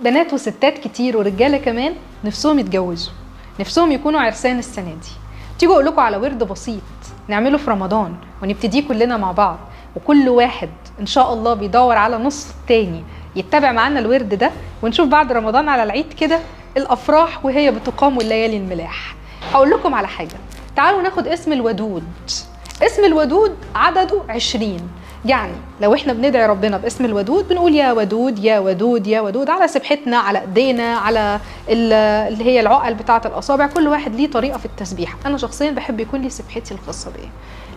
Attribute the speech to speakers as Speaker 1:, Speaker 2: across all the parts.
Speaker 1: بنات وستات كتير ورجاله كمان نفسهم يتجوزوا، نفسهم يكونوا عرسان السنه دي. تيجوا اقول لكم على ورد بسيط نعمله في رمضان ونبتديه كلنا مع بعض، وكل واحد ان شاء الله بيدور على نص التاني يتبع معانا الورد ده، ونشوف بعد رمضان على العيد كده الافراح وهي بتقام والليالي الملاح. هقول لكم على حاجه، تعالوا ناخد اسم الودود. اسم الودود عدده 20، يعني لو احنا بندعي ربنا باسم الودود بنقول يا ودود يا ودود يا ودود على سبحتنا، على ايدينا، على اللي هي العقل بتاعه الاصابع. كل واحد ليه طريقه في التسبيح. انا شخصيا بحب يكون لي سبحتي الخاصه بيا.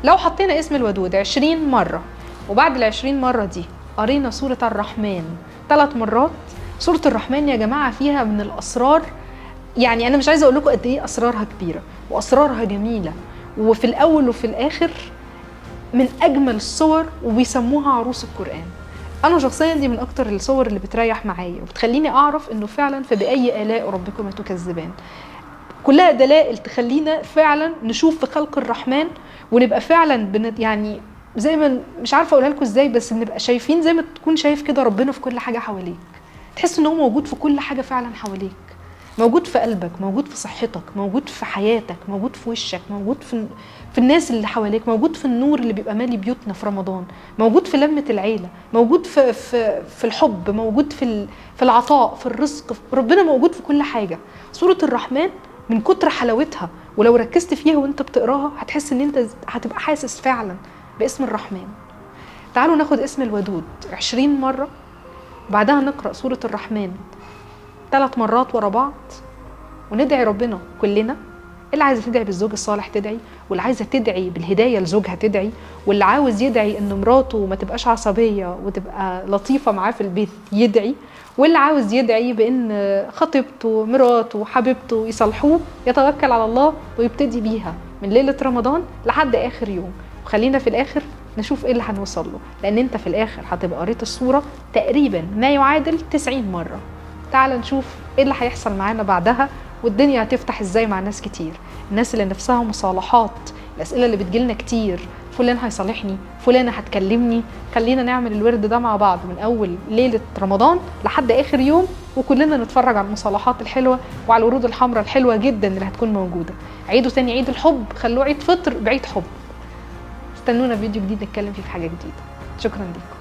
Speaker 1: لو حطينا اسم الودود 20 مره، وبعد ال20 مره دي قرينا سوره الرحمن 3 مرات. سوره الرحمن يا جماعه فيها من الاسرار، يعني انا مش عايزه اقول لكم قد ايه اسرارها كبيره واسرارها جميله، وفي الاول وفي الاخر من اجمل الصور، وبيسموها عروس القرآن. انا شخصيا دي من اكتر الصور اللي بتريح معايا وبتخليني اعرف انه فعلا فبأي آلاء ربكما تكذبان. كلها دلائل تخلينا فعلا نشوف في خلق الرحمن، ونبقى فعلا يعني زي ما مش عارفه اقولها لكم ازاي، بس بنبقى شايفين زي ما تكون شايف كده ربنا في كل حاجه حواليك. تحس ان هو موجود في كل حاجه فعلا حواليك، موجود في قلبك، موجود في صحتك، موجود في حياتك، موجود في وشك، موجود في الناس اللي حواليك، موجود في النور اللي بيبقى مالي بيوتنا في رمضان، موجود في لمة العيلة، موجود في الحب، موجود في العطاء، في الرزق. ربنا موجود في كل حاجة. سورة الرحمن من كتر حلاوتها ولو ركزت فيها وانت بتقراها هتحس ان انت هتبقى حاسس فعلا باسم الرحمن. تعالوا ناخد اسم الودود 20 مرة، بعدها نقرأ سورة الرحمن 3 مرات ورا بعض، وندعي ربنا كلنا. اللي عايزه تدعي بالزوج الصالح تدعي، واللي عايزه تدعي بالهدايه لزوجها تدعي، واللي عاوز يدعي ان مراته ما تبقاش عصبيه وتبقى لطيفه معاه في البيت يدعي، واللي عاوز يدعي بان خطيبته مراته حبيبته يصالحوه يتوكل على الله ويبتدي بيها من ليله رمضان لحد اخر يوم. وخلينا في الاخر نشوف ايه اللي هنوصل له، لان انت في الاخر هتبقى قريت السوره تقريبا ما يعادل 90 مره. تعال نشوف ايه اللي هيحصل معانا بعدها، والدنيا هتفتح ازاي مع ناس كتير. الناس اللي نفسها مصالحات، الاسئله اللي بتجيلنا كتير، فلان هيصالحني، فلانه هتكلمني. خلينا نعمل الورد ده مع بعض من اول ليله رمضان لحد اخر يوم، وكلنا نتفرج على المصالحات الحلوه وعلى الورود الحمراء الحلوه جدا اللي هتكون موجوده. عيدوا تاني عيد الحب، خلوه عيد فطر بعيد حب. استنونا فيديو جديد نتكلم فيه في حاجه جديده. شكرا لكم.